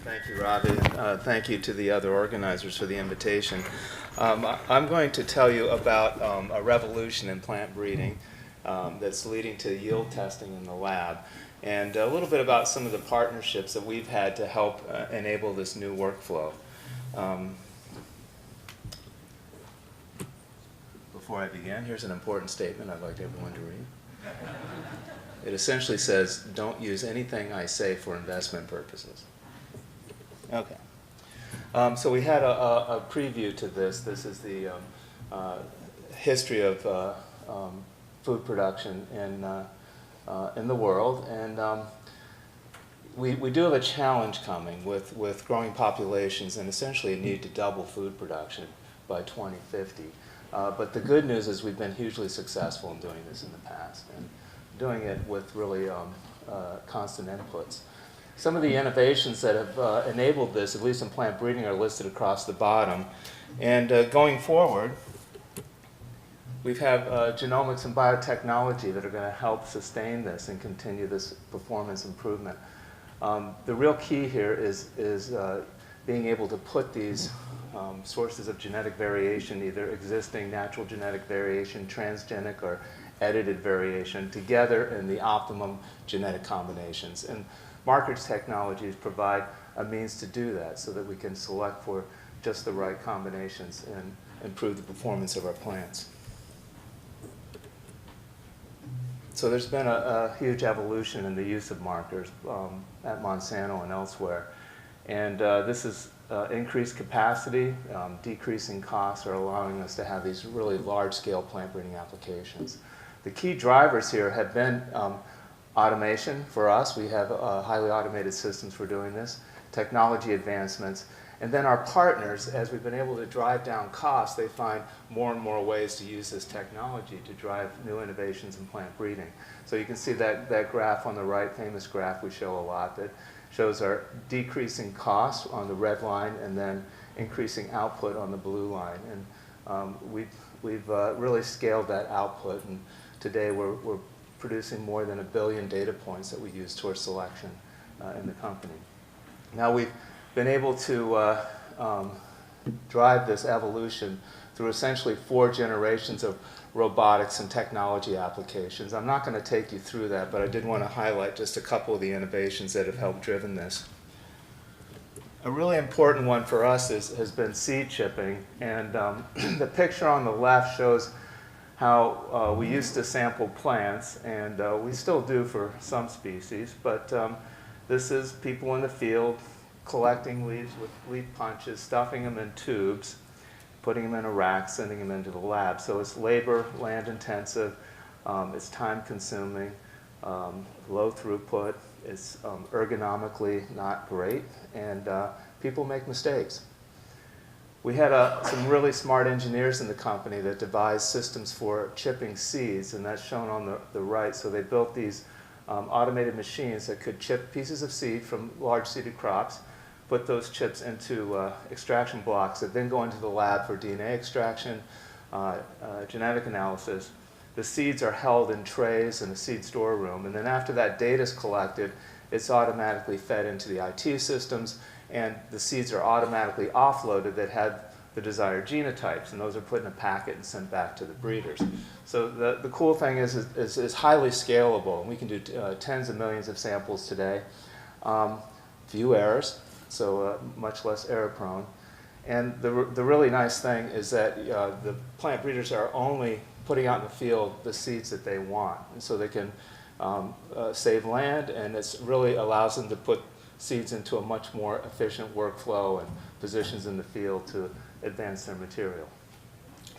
Thank you, Robbie, and thank you to the other organizers for the invitation. I'm going to tell you about a revolution in plant breeding that's leading to yield testing in the lab, and a little bit about some of the partnerships that we've had to help enable this new workflow. Before I begin, here's an important statement I'd like everyone to read. It essentially says, don't use anything I say for investment purposes. Okay. So we had a preview to this. This is the history of food production in the world. And we do have a challenge coming with growing populations and essentially a need to double food production by 2050. But the good news is we've been hugely successful in doing this in the past, and doing it with really constant inputs. Some of the innovations that have enabled this, at least in plant breeding, are listed across the bottom. And going forward, we have genomics and biotechnology that are going to help sustain this and continue this performance improvement. The real key here is being able to put these sources of genetic variation, either existing natural genetic variation, transgenic, or edited variation, together in the optimum genetic combinations. And markers technologies provide a means to do that so that we can select for just the right combinations and improve the performance of our plants. So there's been a huge evolution in the use of markers at Monsanto and elsewhere. And this is increased capacity, decreasing costs are allowing us to have these really large-scale plant breeding applications. The key drivers here have been automation for us. We have highly automated systems for doing this, technology advancements, and then our partners, as we've been able to drive down costs, they find more and more ways to use this technology to drive new innovations in plant breeding. So you can see that graph on the right, famous graph we show a lot, that shows our decreasing costs on the red line and then increasing output on the blue line. And we've really scaled that output, and today we're producing more than 1 billion data points that we use towards selection in the company. Now we've been able to drive this evolution through essentially 4 generations of robotics and technology applications. I'm not going to take you through that, but I did want to highlight just a couple of the innovations that have helped driven this. A really important one for us has been seed chipping, and the picture on the left shows how we used to sample plants, and we still do for some species, but this is people in the field collecting leaves with leaf punches, stuffing them in tubes, putting them in a rack, sending them into the lab. So it's labor, land intensive, it's time consuming, low throughput, it's ergonomically not great, and people make mistakes. We had some really smart engineers in the company that devised systems for chipping seeds, and that's shown on the right. So they built these automated machines that could chip pieces of seed from large seeded crops, put those chips into extraction blocks that then go into the lab for DNA extraction, genetic analysis. The seeds are held in trays in a seed storeroom, and then after that data is collected, it's automatically fed into the IT systems, and the seeds are automatically offloaded that had the desired genotypes, and those are put in a packet and sent back to the breeders. So the cool thing is it's highly scalable, and we can do tens of millions of samples today. Few errors, so much less error prone. And the really nice thing is that the plant breeders are only putting out in the field the seeds that they want, and so they can save land, and it really allows them to put seeds into a much more efficient workflow and positions in the field to advance their material.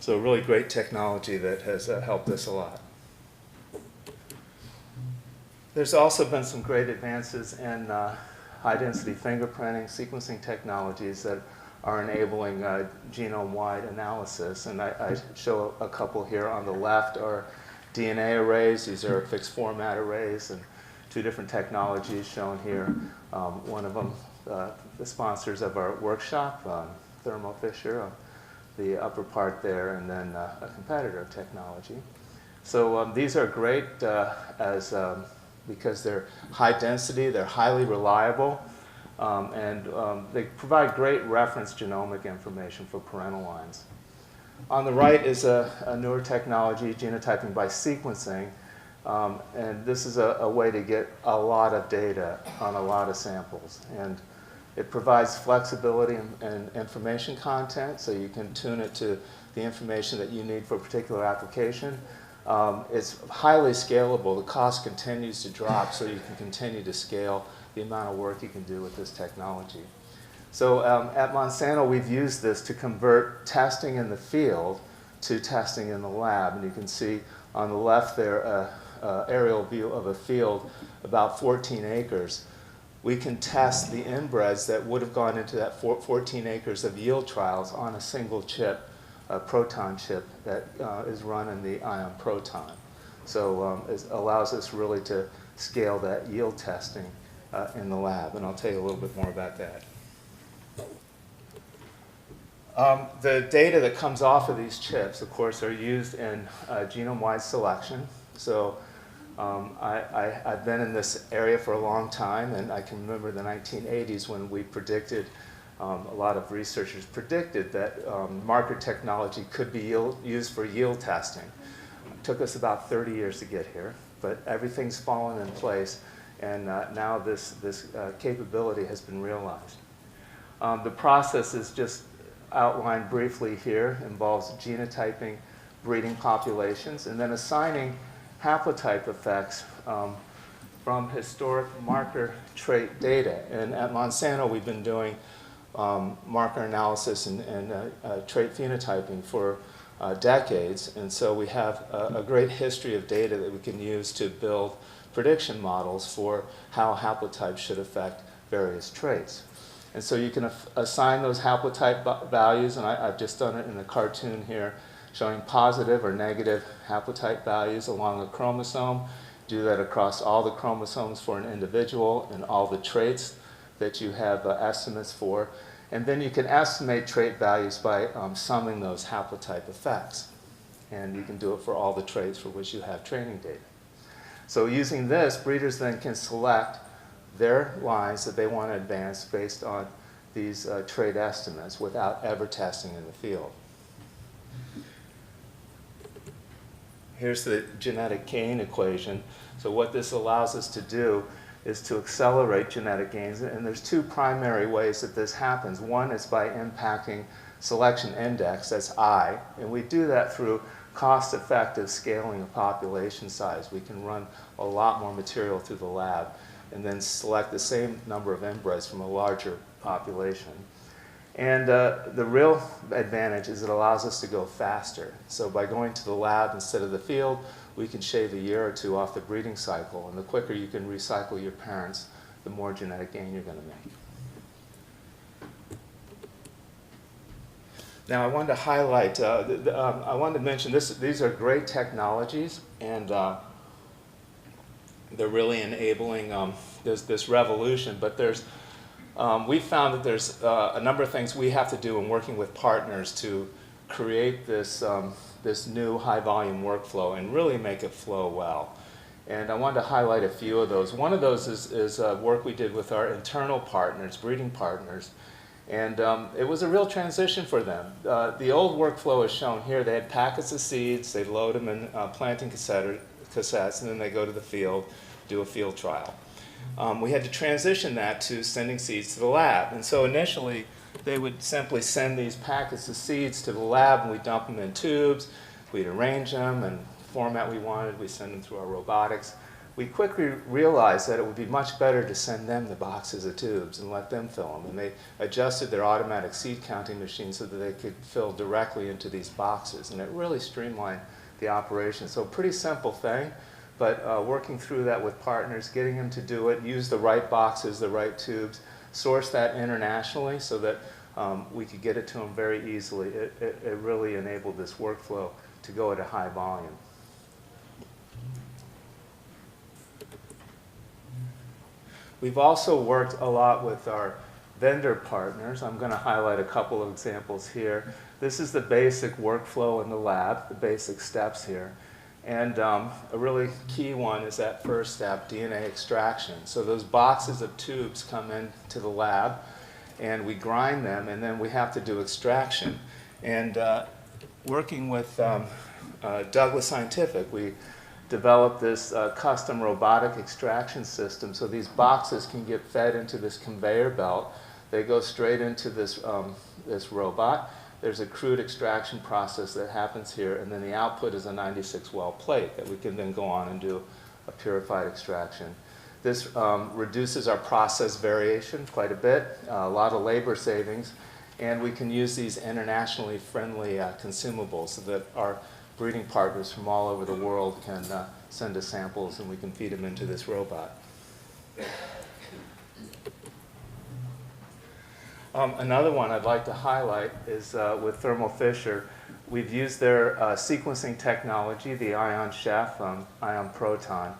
So really great technology that has helped us a lot. There's also been some great advances in high-density fingerprinting, sequencing technologies that are enabling genome-wide analysis. And I show a couple here. On the left are DNA arrays. These are fixed format arrays, and 2 different technologies shown here. One of them, the sponsors of our workshop, Thermo Fisher, the upper part there, and then a competitor technology. So these are great because they're high density, they're highly reliable. They provide great reference genomic information for parental lines. On the right is a newer technology, genotyping by sequencing. And this is a way to get a lot of data on a lot of samples. And it provides flexibility and information content, so you can tune it to the information that you need for a particular application. It's highly scalable. The cost continues to drop, so you can continue to scale the amount of work you can do with this technology. So at Monsanto, we've used this to convert testing in the field to testing in the lab. And you can see on the left there aerial view of a field about 14 acres. We can test the inbreds that would have gone into that 14 acres of yield trials on a single chip, a proton chip that is run in the ion proton. So it allows us really to scale that yield testing in the lab, and I'll tell you a little bit more about that. The data that comes off of these chips, of course, are used in genome-wide selection. So I've been in this area for a long time, and I can remember the 1980s when we predicted, a lot of researchers predicted that marker technology could be used for yield testing. It took us about 30 years to get here, but everything's fallen in place, and now this capability has been realized. The process is just outlined briefly here, involves genotyping breeding populations, and then assigning haplotype effects from historic marker trait data. And at Monsanto, we've been doing marker analysis and trait phenotyping for decades. And so we have a great history of data that we can use to build prediction models for how haplotypes should affect various traits. And so you can assign those haplotype values, and I've just done it in a cartoon here, showing positive or negative haplotype values along a chromosome. Do that across all the chromosomes for an individual and all the traits that you have estimates for. And then you can estimate trait values by summing those haplotype effects. And you can do it for all the traits for which you have training data. So using this, breeders then can select their lines that they want to advance based on these trait estimates without ever testing in the field. Here's the genetic gain equation. So what this allows us to do is to accelerate genetic gains. And there's two primary ways that this happens. One is by impacting selection index, that's I. And we do that through cost-effective scaling of population size. We can run a lot more material through the lab and then select the same number of inbreds from a larger population. And the real advantage is it allows us to go faster. So by going to the lab instead of the field, we can shave a year or two off the breeding cycle. And the quicker you can recycle your parents, the more genetic gain you're going to make. Now I wanted to highlight, I wanted to mention these are great technologies, and they're really enabling this revolution. But we found that there's a number of things we have to do in working with partners to create this new high-volume workflow and really make it flow well. And I wanted to highlight a few of those. One of those is work we did with our internal partners, breeding partners. And it was a real transition for them. The old workflow is shown here. They had packets of seeds. They'd load them in planting cassettes, and then they go to the field, do a field trial. We had to transition that to sending seeds to the lab. And so initially, they would simply send these packets of seeds to the lab, and we'd dump them in tubes. We'd arrange them in the format we wanted. We'd send them through our robotics. We quickly realized that it would be much better to send them the boxes of tubes and let them fill them. And they adjusted their automatic seed counting machine so that they could fill directly into these boxes. And it really streamlined the operation. So a pretty simple thing, but working through that with partners, getting them to do it, use the right boxes, the right tubes, source that internationally so that we could get it to them very easily. It really enabled this workflow to go at a high volume. We've also worked a lot with our vendor partners. I'm going to highlight a couple of examples here. This is the basic workflow in the lab, the basic steps here. And a really key one is that first step, DNA extraction. So those boxes of tubes come into the lab, and we grind them, and then we have to do extraction. And working with Douglas Scientific, we developed this custom robotic extraction system. So these boxes can get fed into this conveyor belt. They go straight into this, this robot. There's a crude extraction process that happens here, and then the output is a 96-well plate that we can then go on and do a purified extraction. This reduces our process variation quite a bit, a lot of labor savings, and we can use these internationally friendly consumables so that our breeding partners from all over the world can send us samples and we can feed them into this robot. Another one I'd like to highlight is with Thermo Fisher. We've used their sequencing technology, the Ion Chef, Ion Proton.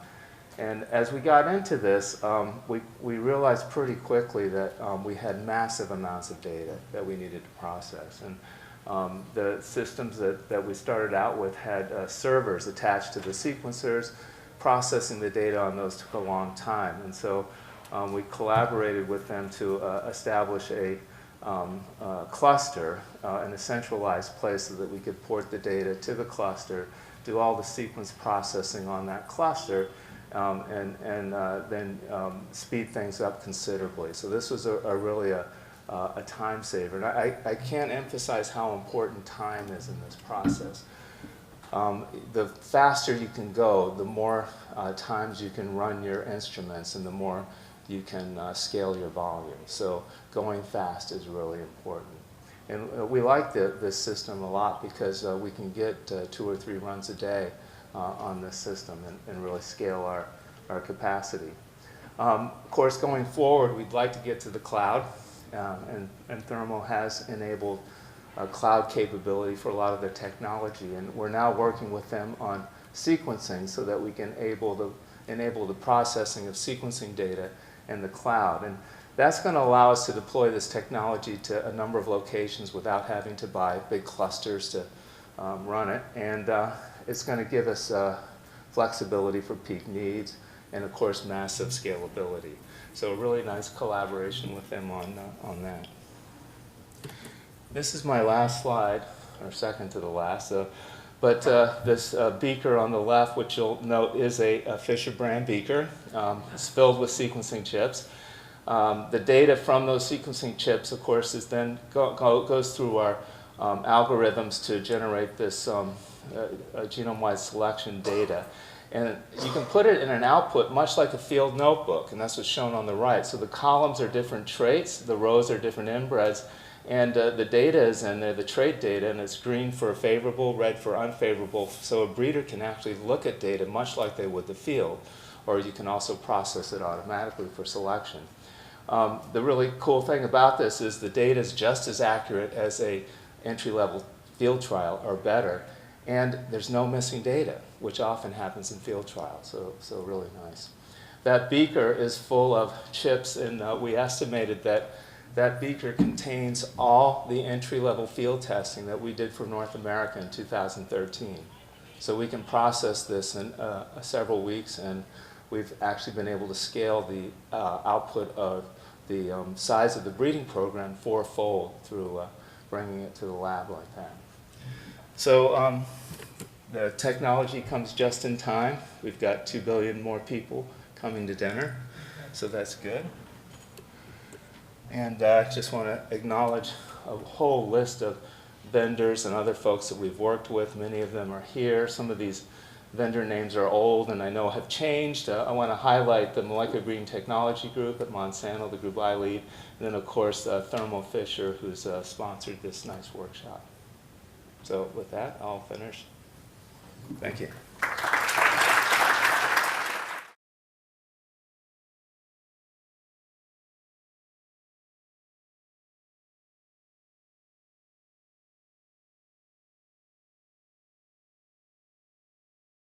And as we got into this, we realized pretty quickly that we had massive amounts of data that we needed to process. And the systems that we started out with had servers attached to the sequencers. Processing the data on those took a long time. And so we collaborated with them to establish a cluster in a centralized place so that we could port the data to the cluster, do all the sequence processing on that cluster, and then speed things up considerably. So this was really a time saver. And I can't emphasize how important time is in this process. The faster you can go, the more times you can run your instruments and the more you can scale your volume. So going fast is really important. And we like this system a lot because we can get 2 or 3 runs a day on this system and really scale our capacity. Of course, going forward, we'd like to get to the cloud, and Thermo has enabled cloud capability for a lot of their technology, and we're now working with them on sequencing so that we can enable the processing of sequencing data in the cloud. And that's going to allow us to deploy this technology to a number of locations without having to buy big clusters to run it. And it's going to give us flexibility for peak needs and, of course, massive scalability. So a really nice collaboration with them on that. This is my last slide, or second to the last. But this beaker on the left, which you'll note is a Fisher brand beaker. It's filled with sequencing chips. The data from those sequencing chips, of course, is then goes through our algorithms to generate this genome-wide selection data. And you can put it in an output much like a field notebook, and that's what's shown on the right. So the columns are different traits, the rows are different inbreds, and the data is in there, the trait data, and it's green for favorable, red for unfavorable. So a breeder can actually look at data much like they would the field, or you can also process it automatically for selection. The really cool thing about this is the data is just as accurate as a entry-level field trial, or better, and there's no missing data, which often happens in field trials, so really nice. That beaker is full of chips, and we estimated that that beaker contains all the entry-level field testing that we did for North America in 2013. So we can process this in several weeks, and we've actually been able to scale the output of the size of the breeding program 4-fold through bringing it to the lab like that. So the technology comes just in time. We've got 2 billion more people coming to dinner, so that's good. And I just want to acknowledge a whole list of vendors and other folks that we've worked with. Many of them are here. Some of these vendor names are old and I know have changed. I want to highlight the Molecular Breeding Technology Group at Monsanto, the group I lead, and then of course Thermo Fisher, who's sponsored this nice workshop. So with that, I'll finish. Thank you.